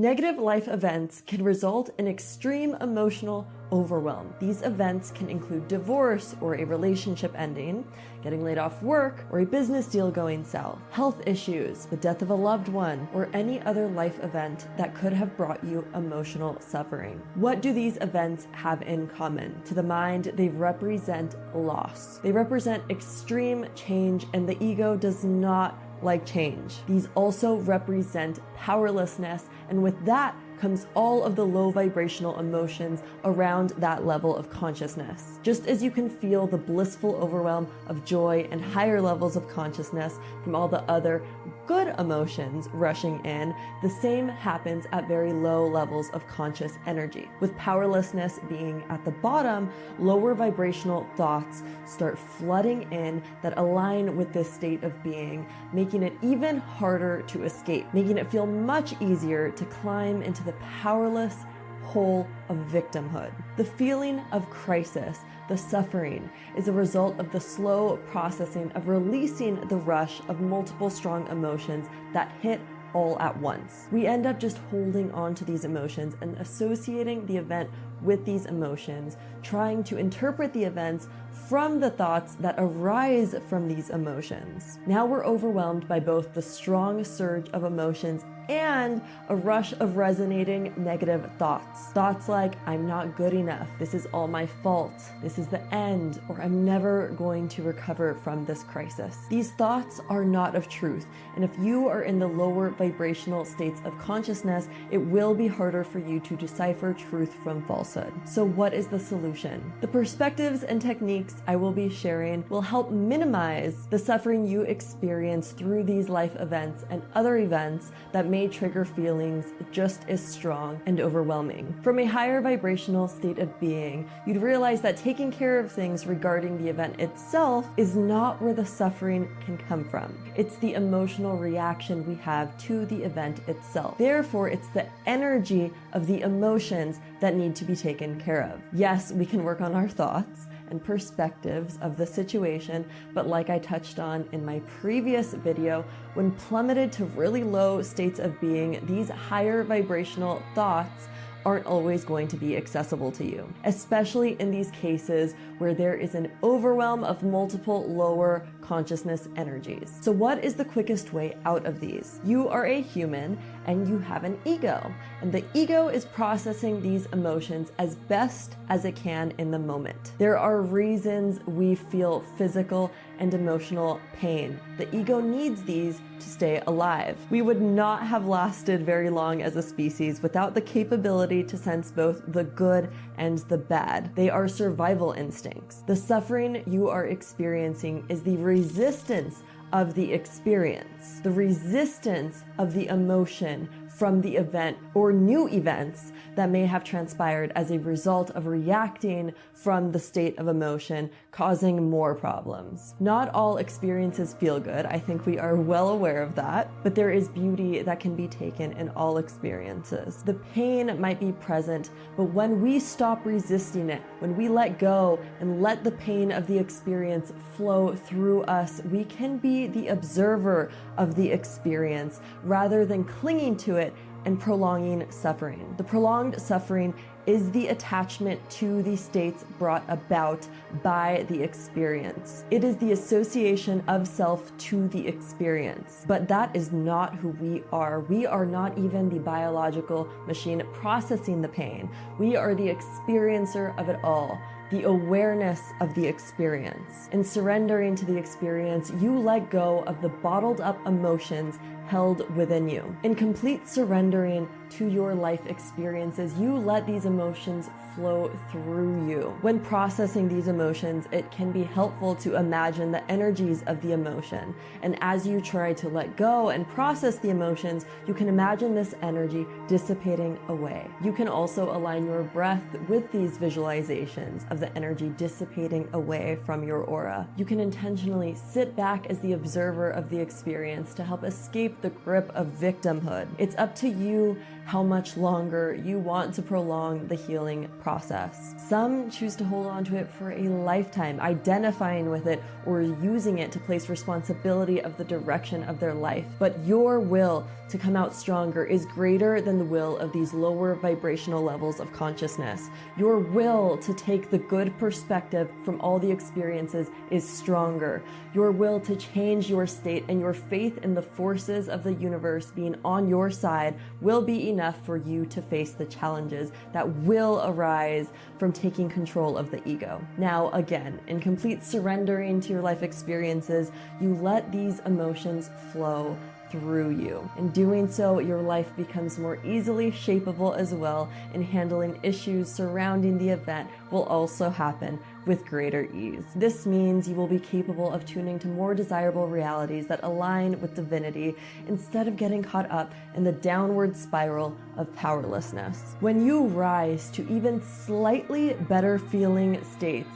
Negative life events can result in extreme emotional overwhelm. These events can include divorce or a relationship ending, getting laid off work, or a business deal going south, health issues, the death of a loved one, or any other life event that could have brought you emotional suffering. What do these events have in common? To the mind, they represent loss. They represent extreme change, and the ego does not like change. These also represent powerlessness, and with that comes all of the low vibrational emotions around that level of consciousness. Just as you can feel the blissful overwhelm of joy and higher levels of consciousness from all the other good emotions rushing in, the same happens at very low levels of conscious energy. With powerlessness being at the bottom, lower vibrational thoughts start flooding in that align with this state of being, making it even harder to escape, making it feel much easier to climb into the powerless hole of victimhood. The feeling of crisis, the suffering, is a result of the slow processing of releasing the rush of multiple strong emotions that hit all at once. We end up just holding on to these emotions and associating the event with these emotions, trying to interpret the events from the thoughts that arise from these emotions. Now we're overwhelmed by both the strong surge of emotions and a rush of resonating negative thoughts. Thoughts like, I'm not good enough, this is all my fault, this is the end, or I'm never going to recover from this crisis. These thoughts are not of truth, and if you are in the lower vibrational states of consciousness, it will be harder for you to decipher truth from falsehood. So what is the solution? The perspectives and techniques I will be sharing will help minimize the suffering you experience through these life events and other events that may trigger feelings just as strong and overwhelming. From a higher vibrational state of being, you'd realize that taking care of things regarding the event itself is not where the suffering can come from. It's the emotional reaction we have to the event itself. Therefore, it's the energy of the emotions that need to be taken care of. Yes, we can work on our thoughts and perspectives of the situation, but like I touched on in my previous video, when plummeted to really low states of being, these higher vibrational thoughts aren't always going to be accessible to you, especially in these cases where there is an overwhelm of multiple lower consciousness energies. So what is the quickest way out of these? You are a human and you have an ego, and the ego is processing these emotions as best as it can in the moment. There are reasons we feel physical and emotional pain. The ego needs these to stay alive. We would not have lasted very long as a species without the capability to sense both the good and the bad. They are survival instincts. The suffering you are experiencing is the resistance of the experience, the resistance of the emotion from the event or new events that may have transpired as a result of reacting from the state of emotion, causing more problems. Not all experiences feel good. I think we are well aware of that, but there is beauty that can be taken in all experiences. The pain might be present, but when we stop resisting it, when we let go and let the pain of the experience flow through us, we can be the observer of the experience rather than clinging to it and prolonging suffering. The prolonged suffering is the attachment to the states brought about by the experience. It is the association of self to the experience, but that is not who we are. We are not even the biological machine processing the pain. We are the experiencer of it all, the awareness of the experience. In surrendering to the experience, you let go of the bottled up emotions held within you. In complete surrendering to your life experiences, you let these emotions flow through you. When processing these emotions, it can be helpful to imagine the energies of the emotion. And as you try to let go and process the emotions, you can imagine this energy dissipating away. You can also align your breath with these visualizations of the energy dissipating away from your aura. You can intentionally sit back as the observer of the experience to help escape the grip of victimhood. It's up to you how much longer you want to prolong the healing process. Some choose to hold on to it for a lifetime, identifying with it or using it to place responsibility of the direction of their life. But your will to come out stronger is greater than the will of these lower vibrational levels of consciousness. Your will to take the good perspective from all the experiences is stronger. Your will to change your state and your faith in the forces of the universe being on your side will be enough for you to face the challenges that will arise from taking control of the ego. Now, again, in complete surrendering to your life experiences, you let these emotions flow through you. In doing so, your life becomes more easily shapeable as well, and handling issues surrounding the event will also happen with greater ease. This means you will be capable of tuning to more desirable realities that align with divinity instead of getting caught up in the downward spiral of powerlessness. When you rise to even slightly better feeling states,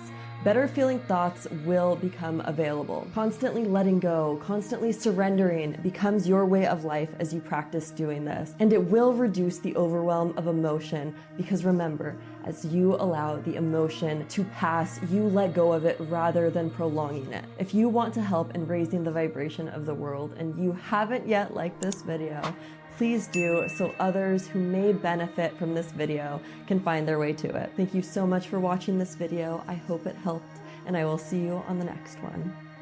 better feeling thoughts will become available. Constantly letting go, constantly surrendering becomes your way of life as you practice doing this. And it will reduce the overwhelm of emotion because remember, as you allow the emotion to pass, you let go of it rather than prolonging it. If you want to help in raising the vibration of the world and you haven't yet liked this video, please do so others who may benefit from this video can find their way to it. Thank you so much for watching this video. I hope it helped, and I will see you on the next one.